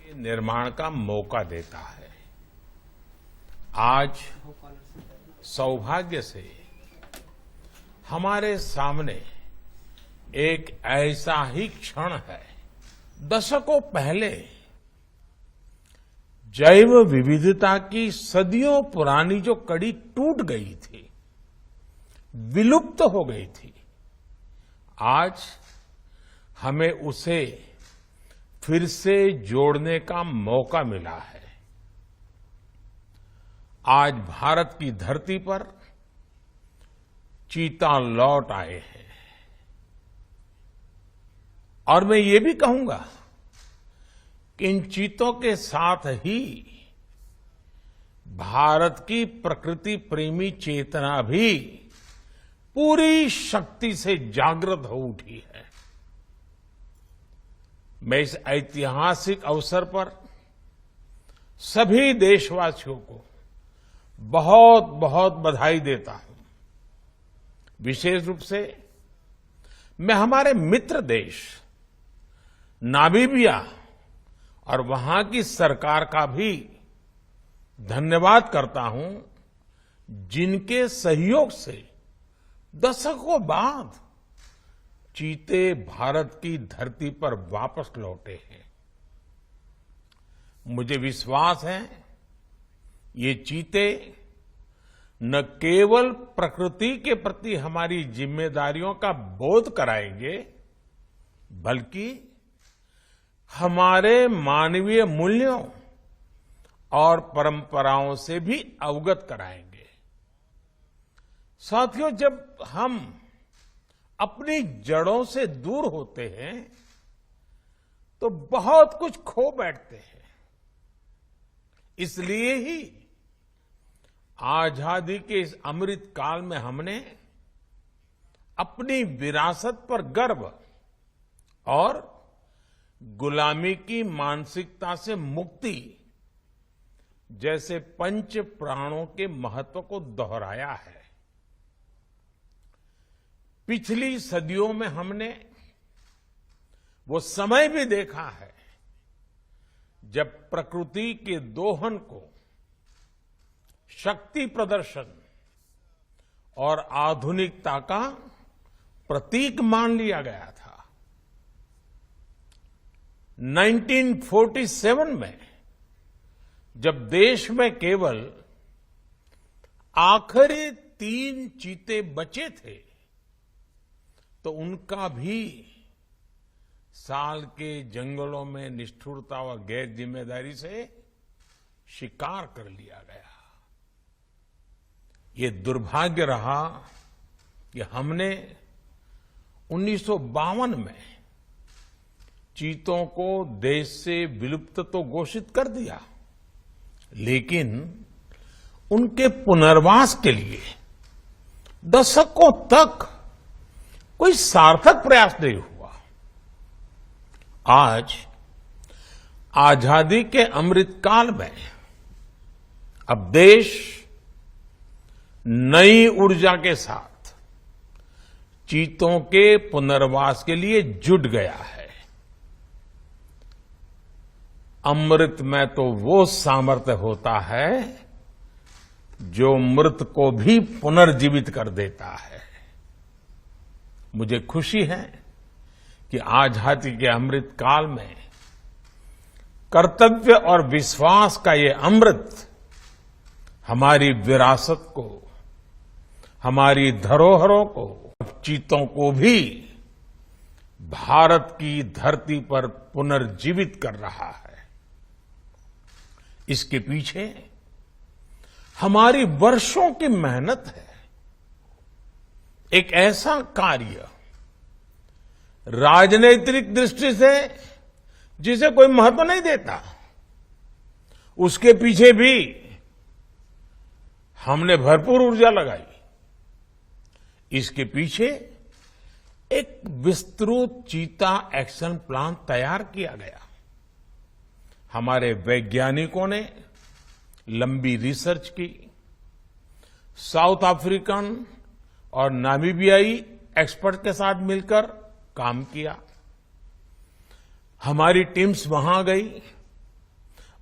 निर्माण का मौका देता है। आज सौभाग्य से हमारे सामने एक ऐसा ही क्षण है। दशकों पहले जैव विविधता की सदियों पुरानी जो कड़ी टूट गई थी, विलुप्त हो गई थी, आज हमें उसे फिर से जोड़ने का मौका मिला है। आज भारत की धरती पर चीता लौट आए हैं और मैं ये भी कहूंगा कि इन चीतों के साथ ही भारत की प्रकृति प्रेमी चेतना भी पूरी शक्ति से जागृत हो उठी है। मैं इस ऐतिहासिक अवसर पर सभी देशवासियों को बहुत बहुत बधाई देता हूं। विशेष रूप से मैं हमारे मित्र देश नामीबिया और वहां की सरकार का भी धन्यवाद करता हूं, जिनके सहयोग से दशकों बाद चीते भारत की धरती पर वापस लौटे हैं। मुझे विश्वास है ये चीते न केवल प्रकृति के प्रति हमारी जिम्मेदारियों का बोध कराएंगे, बल्कि हमारे मानवीय मूल्यों और परंपराओं से भी अवगत कराएंगे। साथियों, जब हम अपनी जड़ों से दूर होते हैं तो बहुत कुछ खो बैठते हैं। इसलिए ही आजादी के इस अमृत काल में हमने अपनी विरासत पर गर्व और गुलामी की मानसिकता से मुक्ति जैसे पंच प्राणों के महत्व को दोहराया है। पिछली सदियों में हमने वो समय भी देखा है जब प्रकृति के दोहन को शक्ति प्रदर्शन और आधुनिकता का प्रतीक मान लिया गया था। 1947 में जब देश में केवल आखिरी 3 चीते बचे थे तो उनका भी साल के जंगलों में निष्ठुरता व गैर जिम्मेदारी से शिकार कर लिया गया। ये दुर्भाग्य रहा कि हमने 1952 में चीतों को देश से विलुप्त तो घोषित कर दिया, लेकिन उनके पुनर्वास के लिए दशकों तक कोई सार्थक प्रयास नहीं हुआ। आज आजादी के अमृतकाल में अब देश नई ऊर्जा के साथ चीतों के पुनर्वास के लिए जुट गया है। अमृत में तो वो सामर्थ्य होता है जो मृत को भी पुनर्जीवित कर देता है। मुझे खुशी है कि आजादी के अमृत काल में कर्तव्य और विश्वास का ये अमृत हमारी विरासत को, हमारी धरोहरों को, चीतों को भी भारत की धरती पर पुनर्जीवित कर रहा है। इसके पीछे हमारी वर्षों की मेहनत है। एक ऐसा कार्य राजनीतिक दृष्टि से जिसे कोई महत्व नहीं देता, उसके पीछे भी हमने भरपूर ऊर्जा लगाई। इसके पीछे एक विस्तृत चीता एक्शन प्लान तैयार किया गया। हमारे वैज्ञानिकों ने लंबी रिसर्च की, साउथ अफ्रीकन और नामीबियाई एक्सपर्ट के साथ मिलकर काम किया। हमारी टीम्स वहां गई,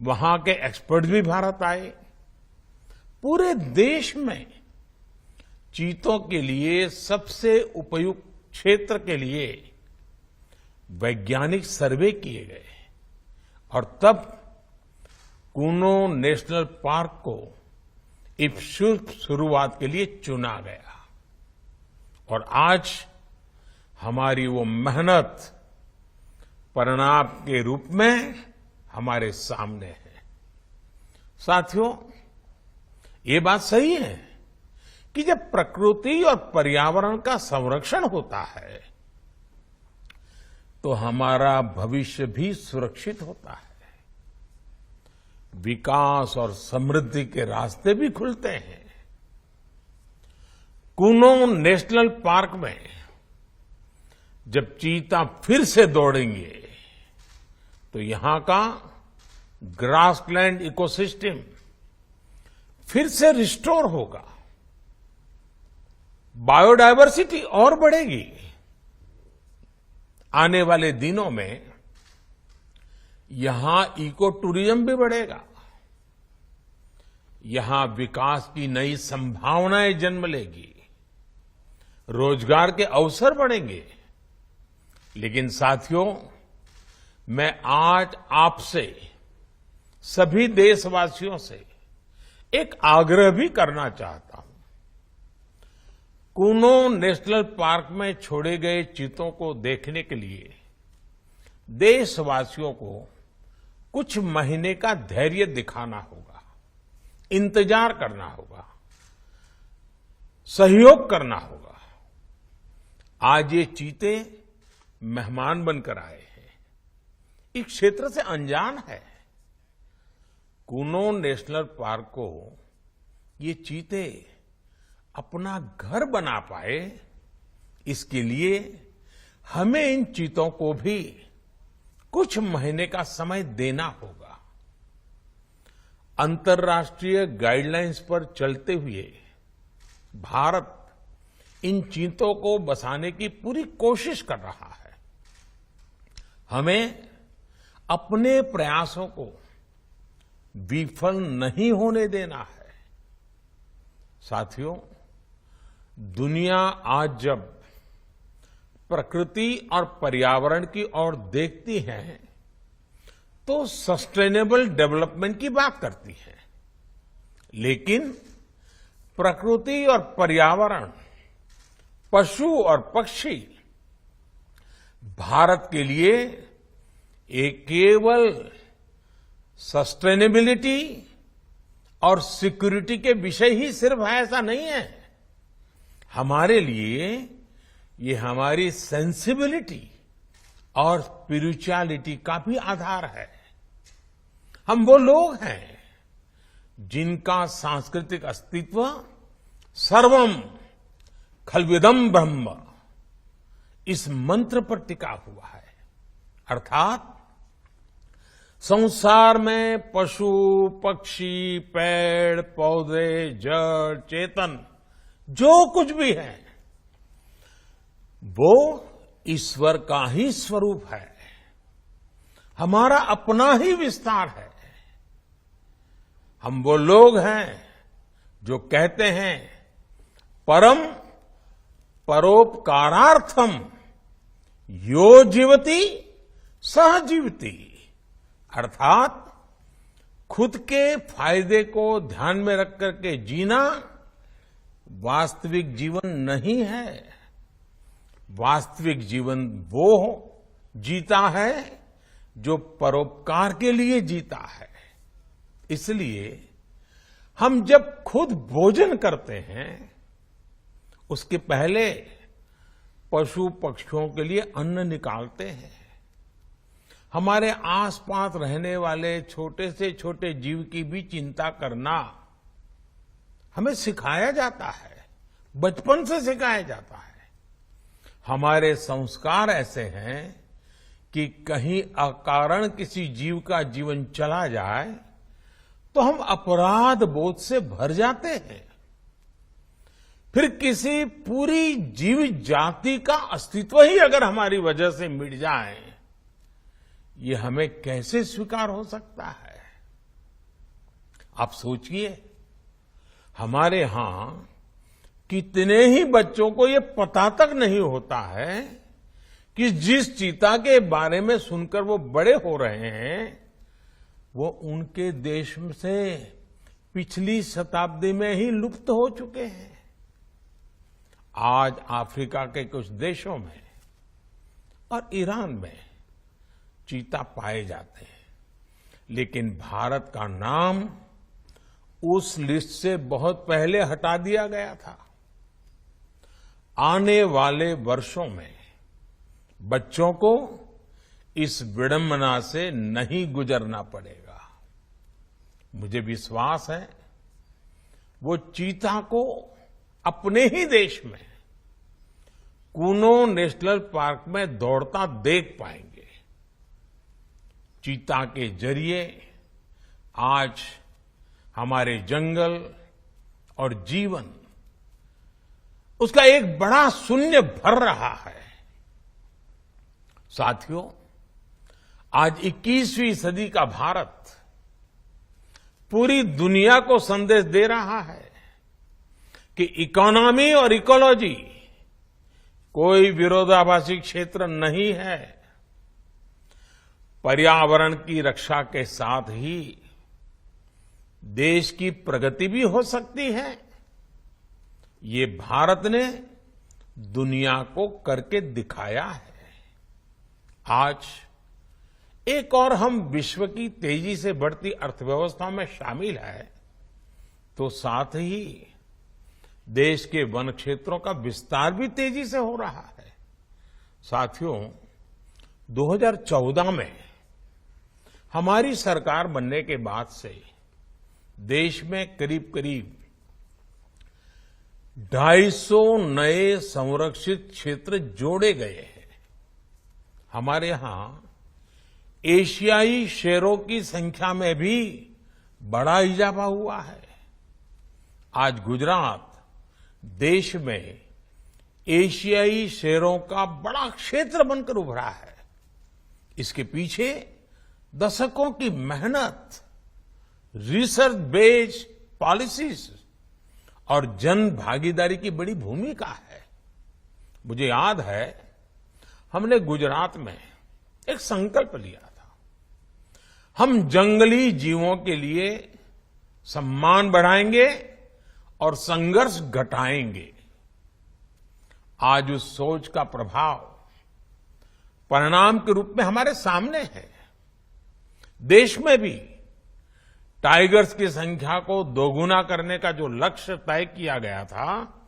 वहां के एक्सपर्ट भी भारत आए। पूरे देश में चीतों के लिए सबसे उपयुक्त क्षेत्र के लिए वैज्ञानिक सर्वे किए गए और तब कूनो नेशनल पार्क को इस शुभ शुरुआत के लिए चुना गया। और आज हमारी वो मेहनत परिणाम के रूप में हमारे सामने है। साथियों, ये बात सही है कि जब प्रकृति और पर्यावरण का संरक्षण होता है तो हमारा भविष्य भी सुरक्षित होता है, विकास और समृद्धि के रास्ते भी खुलते हैं। कूनो नेशनल पार्क में जब चीता फिर से दौड़ेंगे तो यहां का ग्रासलैंड इकोसिस्टम फिर से रिस्टोर होगा, बायोडायवर्सिटी और बढ़ेगी। आने वाले दिनों में यहां इको टूरिज्म भी बढ़ेगा, यहां विकास की नई संभावनाएं जन्म लेगी, रोजगार के अवसर बढ़ेंगे। लेकिन साथियों, मैं आज आपसे सभी देशवासियों से एक आग्रह भी करना चाहता हूं। कूनो नेशनल पार्क में छोड़े गए चीतों को देखने के लिए देशवासियों को कुछ महीने का धैर्य दिखाना होगा, इंतजार करना होगा, सहयोग करना होगा। आज ये चीते मेहमान बनकर आए हैं, इस क्षेत्र से अनजान है। कूनो नेशनल पार्क को ये चीते अपना घर बना पाए, इसके लिए हमें इन चीतों को भी कुछ महीने का समय देना होगा। अंतर्राष्ट्रीय गाइडलाइंस पर चलते हुए भारत इन चीतों को बसाने की पूरी कोशिश कर रहा है। हमें अपने प्रयासों को विफल नहीं होने देना है। साथियों, दुनिया आज जब प्रकृति और पर्यावरण की ओर देखती है तो सस्टेनेबल डेवलपमेंट की बात करती है, लेकिन प्रकृति और पर्यावरण, पशु और पक्षी भारत के लिए एक केवल सस्टेनेबिलिटी और सिक्योरिटी के विषय ही सिर्फ है, ऐसा नहीं है। हमारे लिए ये हमारी सेंसिबिलिटी और स्पिरिचुअलिटी का भी आधार है। हम वो लोग हैं जिनका सांस्कृतिक अस्तित्व सर्वम खल्विदम ब्रह्म इस मंत्र पर टिका हुआ है। अर्थात संसार में पशु, पक्षी, पेड़, पौधे, जड़, चेतन जो कुछ भी है वो ईश्वर का ही स्वरूप है, हमारा अपना ही विस्तार है। हम वो लोग हैं जो कहते हैं परम परोपकारार्थम यो जीवति सह जीवति, अर्थात खुद के फायदे को ध्यान में रख करके जीना वास्तविक जीवन नहीं है। वास्तविक जीवन वो जीता है जो परोपकार के लिए जीता है। इसलिए हम जब खुद भोजन करते हैं उसके पहले पशु पक्षियों के लिए अन्न निकालते हैं। हमारे आसपास रहने वाले छोटे से छोटे जीव की भी चिंता करना हमें सिखाया जाता है, बचपन से सिखाया जाता है। हमारे संस्कार ऐसे हैं कि कहीं अकारण किसी जीव का जीवन चला जाए तो हम अपराध बोध से भर जाते हैं। फिर किसी पूरी जीव जाति का अस्तित्व ही अगर हमारी वजह से मिट जाए, ये हमें कैसे स्वीकार हो सकता है। आप सोचिए, हमारे यहां कितने ही बच्चों को ये पता तक नहीं होता है कि जिस चीता के बारे में सुनकर वो बड़े हो रहे हैं वो उनके देश से पिछली शताब्दी में ही लुप्त हो चुके हैं। आज अफ्रीका के कुछ देशों में और ईरान में चीता पाए जाते हैं, लेकिन भारत का नाम उस लिस्ट से बहुत पहले हटा दिया गया था। आने वाले वर्षों में बच्चों को इस विडंबना से नहीं गुजरना पड़ेगा। मुझे विश्वास है वो चीता को अपने ही देश में कूनो नेशनल पार्क में दौड़ता देख पाएंगे। चीता के जरिए आज हमारे जंगल और जीवन उसका एक बड़ा शून्य भर रहा है। साथियों, आज 21वीं सदी का भारत पूरी दुनिया को संदेश दे रहा है कि इकोनॉमी और इकोलॉजी कोई विरोधाभासी क्षेत्र नहीं है। पर्यावरण की रक्षा के साथ ही देश की प्रगति भी हो सकती है। ये भारत ने दुनिया को करके दिखाया है। आज एक और हम विश्व की तेजी से बढ़ती अर्थव्यवस्था में शामिल है, तो साथ ही देश के वन क्षेत्रों का विस्तार भी तेजी से हो रहा है। साथियों, 2014 में हमारी सरकार बनने के बाद से देश में करीब करीब 250 नए संरक्षित क्षेत्र जोड़े गए हैं। हमारे यहां एशियाई शेरों की संख्या में भी बड़ा इजाफा हुआ है। आज गुजरात देश में एशियाई शेरों का बड़ा क्षेत्र बनकर उभरा है। इसके पीछे दशकों की मेहनत, रिसर्च बेस्ड पॉलिसीज और जन भागीदारी की बड़ी भूमिका है। मुझे याद है हमने गुजरात में एक संकल्प लिया था, हम जंगली जीवों के लिए सम्मान बढ़ाएंगे और संघर्ष घटाएंगे। आज उस सोच का प्रभाव परिणाम के रूप में हमारे सामने है। देश में भी टाइगर्स की संख्या को दोगुना करने का जो लक्ष्य तय किया गया था,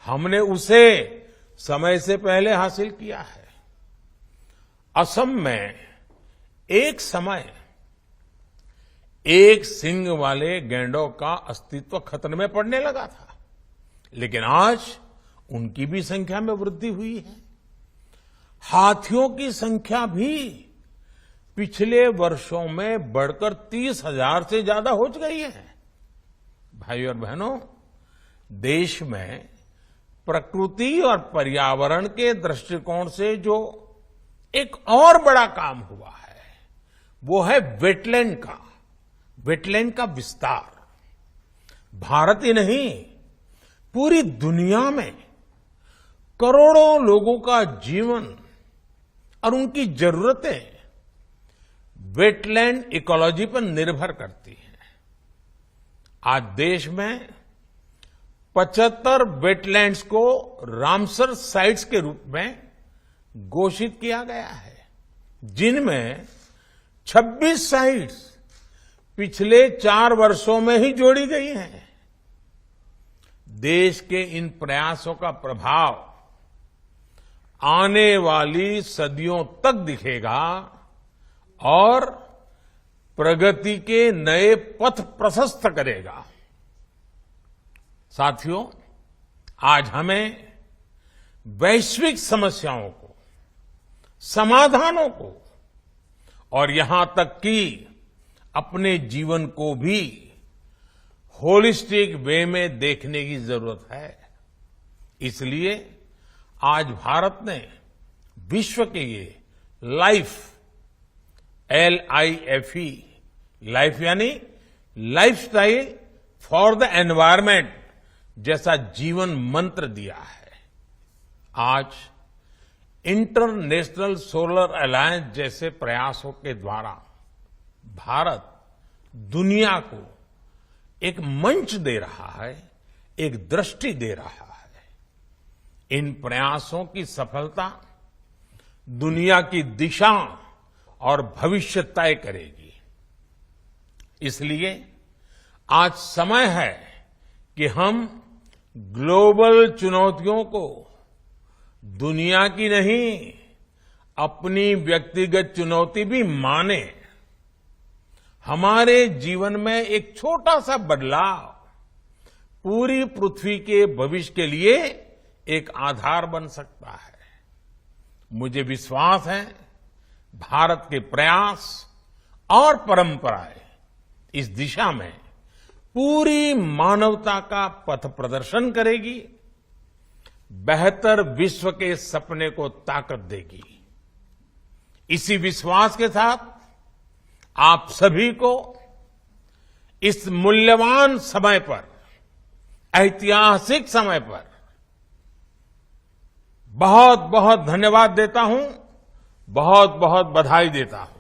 हमने उसे समय से पहले हासिल किया है। असम में एक समय एक सींग वाले गैंडों का अस्तित्व खतरे में पड़ने लगा था, लेकिन आज उनकी भी संख्या में वृद्धि हुई है। हाथियों की संख्या भी पिछले वर्षों में बढ़कर 30,000 से ज्यादा हो गई है। भाइयों और बहनों, देश में प्रकृति और पर्यावरण के दृष्टिकोण से जो एक और बड़ा काम हुआ है वो है वेटलैंड का विस्तार। भारत ही नहीं, पूरी दुनिया में करोड़ों लोगों का जीवन और उनकी जरूरतें वेटलैंड इकोलॉजी पर निर्भर करती हैं। आज देश में 75 वेटलैंड्स को रामसर साइट्स के रूप में घोषित किया गया है, जिनमें 26 साइट्स पिछले 4 वर्षों में ही जोड़ी गई हैं। देश के इन प्रयासों का प्रभाव आने वाली सदियों तक दिखेगा और प्रगति के नए पथ प्रशस्त करेगा। साथियों, आज हमें वैश्विक समस्याओं को, समाधानों को और यहां तक कि अपने जीवन को भी होलिस्टिक वे में देखने की जरूरत है। इसलिए आज भारत ने विश्व के ये लाइफ, LIFE, लाइफ यानी लाइफस्टाइल फॉर द एनवायरमेंट जैसा जीवन मंत्र दिया है। आज इंटरनेशनल सोलर अलायंस जैसे प्रयासों के द्वारा भारत दुनिया को एक मंच दे रहा है, एक दृष्टि दे रहा है। इन प्रयासों की सफलता दुनिया की दिशा और भविष्य तय करेगी। इसलिए आज समय है कि हम ग्लोबल चुनौतियों को दुनिया की नहीं, अपनी व्यक्तिगत चुनौती भी माने। हमारे जीवन में एक छोटा सा बदलाव पूरी पृथ्वी के भविष्य के लिए एक आधार बन सकता है। मुझे विश्वास है भारत के प्रयास और परंपराएं इस दिशा में पूरी मानवता का पथ प्रदर्शन करेगी, बेहतर विश्व के सपने को ताकत देगी। इसी विश्वास के साथ आप सभी को इस मूल्यवान समय पर, ऐतिहासिक समय पर बहुत बहुत धन्यवाद देता हूं, बहुत बहुत बधाई देता हूं।